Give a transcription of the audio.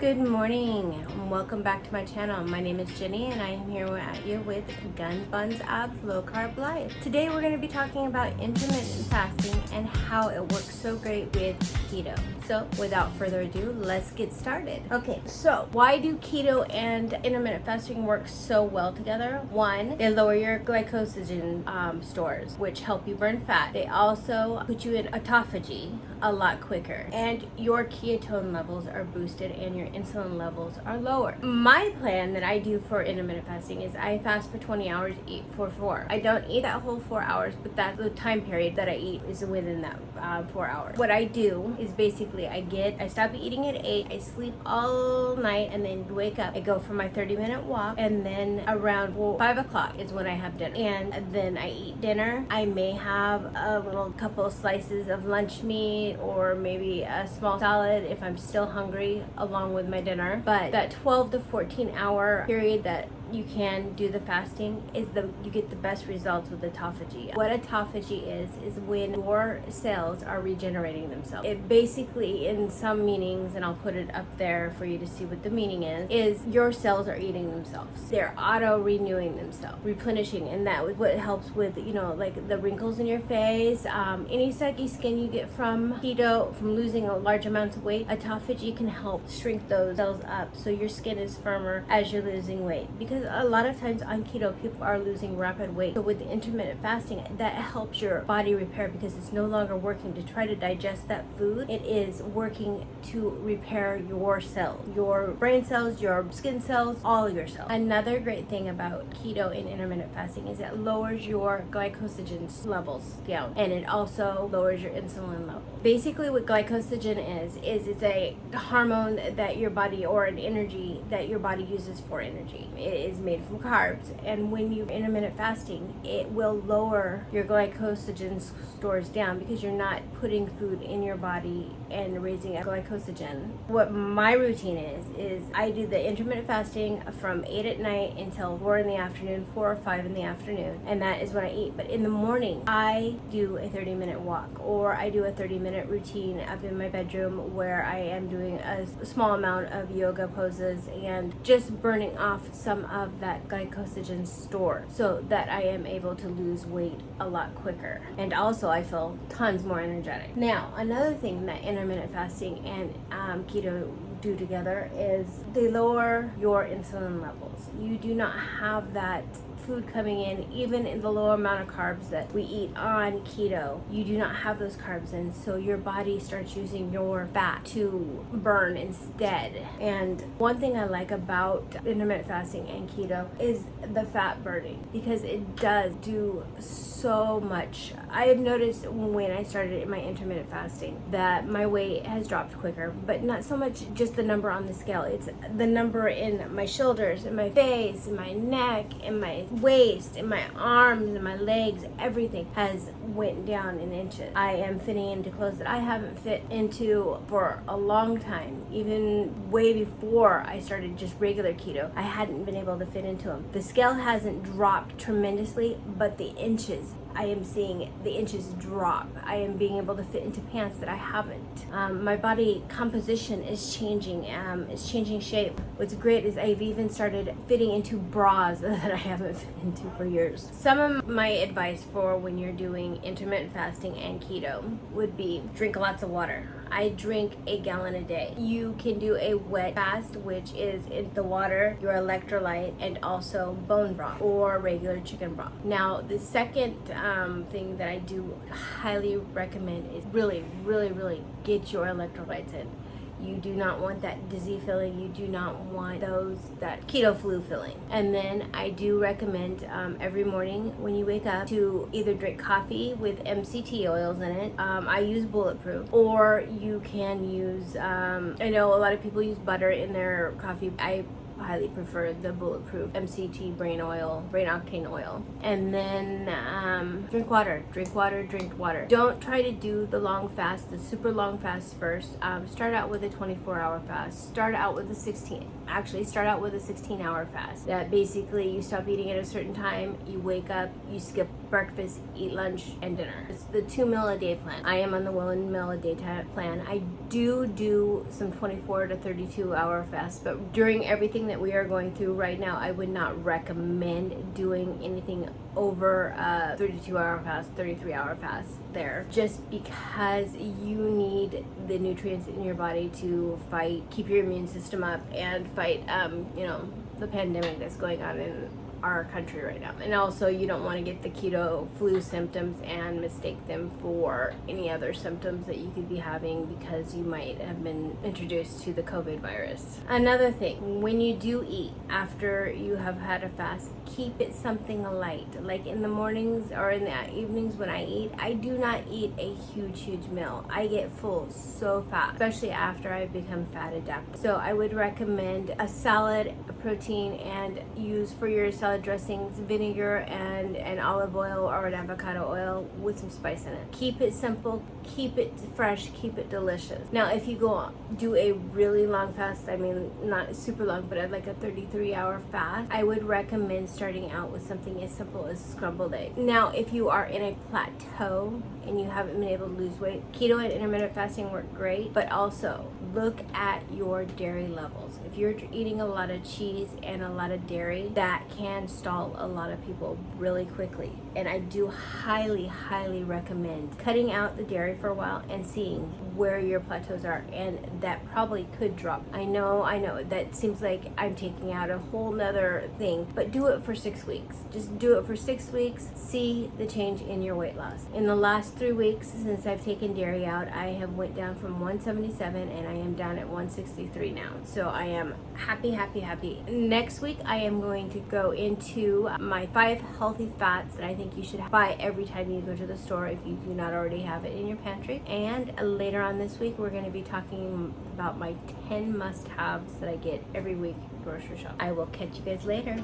Good morning and welcome back to my channel. My name is Jenny and I am here at you with Guns, Buns, Abs, Low Carb Life. Today we're going to be talking about intermittent fasting and how it works so great with keto. So without further ado, let's get started. Okay, so why do keto and intermittent fasting work so well together? One, they lower your glycogen stores, which help you burn fat. They also put you in autophagy a lot quicker, and your ketone levels are boosted and your insulin levels are lower. My plan that I do for intermittent fasting is I fast for 20 hours, eat for 4. I don't eat that whole 4 hours, but that's the time period that I eat is within that 4 hours. What I do is basically I stop eating at 8, I sleep all night, and then wake up. I go for my 30-minute walk, and then around 5 o'clock is when I have dinner. And then I eat dinner. I may have a little couple of slices of lunch meat or maybe a small salad if I'm still hungry along with my dinner. But that 12 to 14 hour period that you can do the fasting is you get the best results with autophagy. What autophagy is when your cells are regenerating themselves. It basically, in some meanings, and I'll put it up there for you to see what the meaning is your cells are eating themselves. They're auto-renewing themselves, replenishing, and that is what helps with, like the wrinkles in your face, any saggy skin you get from keto, from losing a large amounts of weight. Autophagy can help shrink those cells up so your skin is firmer as you're losing weight. Because a lot of times on keto, people are losing rapid weight. So with the intermittent fasting, that helps your body repair because it's no longer working to try to digest that food. It is working to repair your cells, your brain cells, your skin cells, all your cells. Another great thing about keto and intermittent fasting is it lowers your glycogen levels down, and it also lowers your insulin level. Basically what glycogen is it's a hormone that your body, or an energy that your body uses for energy. It is made from carbs, and when you intermittent fasting, it will lower your glycogen stores down because you're not putting food in your body and raising up glycogen. What my routine is I do the intermittent fasting from 8 at night until 4 in the afternoon, 4 or 5 in the afternoon, and that is when I eat. But in the morning, I do a 30-minute walk, or I do a 30-minute routine up in my bedroom where I am doing a small amount of yoga poses and just burning off some of that glycogen store so that I am able to lose weight a lot quicker. And also I feel tons more energetic. Now, another thing that intermittent fasting and keto do together is they lower your insulin levels. You do not have that food coming in, even in the lower amount of carbs that we eat on keto. You do not have those carbs in, so your body starts using your fat to burn instead. And one thing I like about intermittent fasting and keto is the fat burning, because it does do so much. I have noticed when I started my intermittent fasting that my weight has dropped quicker, but not so much just the number on the scale. It's the number in my shoulders, in my face, in my neck, in my waist, in my arms, and my legs. Everything has went down in inches. I am fitting into clothes that I haven't fit into for a long time. Even way before I started just regular keto, I hadn't been able to fit into them. The scale hasn't dropped tremendously, but the inches, I am seeing the inches drop. I am being able to fit into pants that I haven't. My body composition is changing. It's changing shape. What's great is I've even started fitting into bras that I haven't fit into for years. Some of my advice for when you're doing intermittent fasting and keto would be drink lots of water. I drink 1 gallon a day. You can do a wet fast, which is in the water, your electrolyte, and also bone broth or regular chicken broth. Now, the second thing that I do highly recommend is really get your electrolytes in. You do not want that dizzy feeling. You do not want that keto flu feeling. And then I do recommend every morning when you wake up to either drink coffee with MCT oils in it. I use Bulletproof, or you can use, I know a lot of people use butter in their coffee. I highly prefer the bulletproof MCT brain octane oil. And then drink water. Don't try to do the long fast, the super long fast first. Start out with a 24-hour fast. Start out with a 16-hour fast. That basically you stop eating at a certain time, you wake up, you skip breakfast, eat lunch and dinner. It's the 2 meal a day plan. I am on the 1 meal a day plan. I do some 24 to 32-hour fasts, but during everything that we are going through right now, I would not recommend doing anything over a 32-hour fast, 33-hour fast there, just because you need the nutrients in your body to keep your immune system up and fight the pandemic that's going on in our country right now. And also, you don't want to get the keto flu symptoms and mistake them for any other symptoms that you could be having because you might have been introduced to the COVID virus. Another thing, when you do eat after you have had a fast, keep it something light. Like in the mornings or in the evenings when I eat, I do not eat a huge meal. I get full so fast, especially after I've become fat adapted. So I would recommend a salad, a protein, and use for your salad dressings vinegar and an olive oil or an avocado oil with some spice in it. Keep it simple, keep it fresh, keep it delicious. Now if you do a really long fast, I mean not super long, but like a 33-hour fast, I would recommend starting out with something as simple as scrambled egg. Now if you are in a plateau and you haven't been able to lose weight, keto and intermittent fasting work great, but also look at your dairy levels. If you're eating a lot of cheese and a lot of dairy, that can stall a lot of people really quickly. And I do highly recommend cutting out the dairy for a while and seeing where your plateaus are, and that probably could drop. I know that seems like I'm taking out a whole nother thing, but do it for 6 weeks. Just do it for 6 weeks, see the change in your weight loss. In the last 3 weeks since I've taken dairy out, I have went down from 177 and I am down at 163 now. So I am happy. Next week I am going to go into my 5 healthy fats that I think you should buy every time you go to the store if you do not already have it in your pantry. And later on this week we're going to be talking about my 10 must-haves that I get every week grocery shop. I will catch you guys later.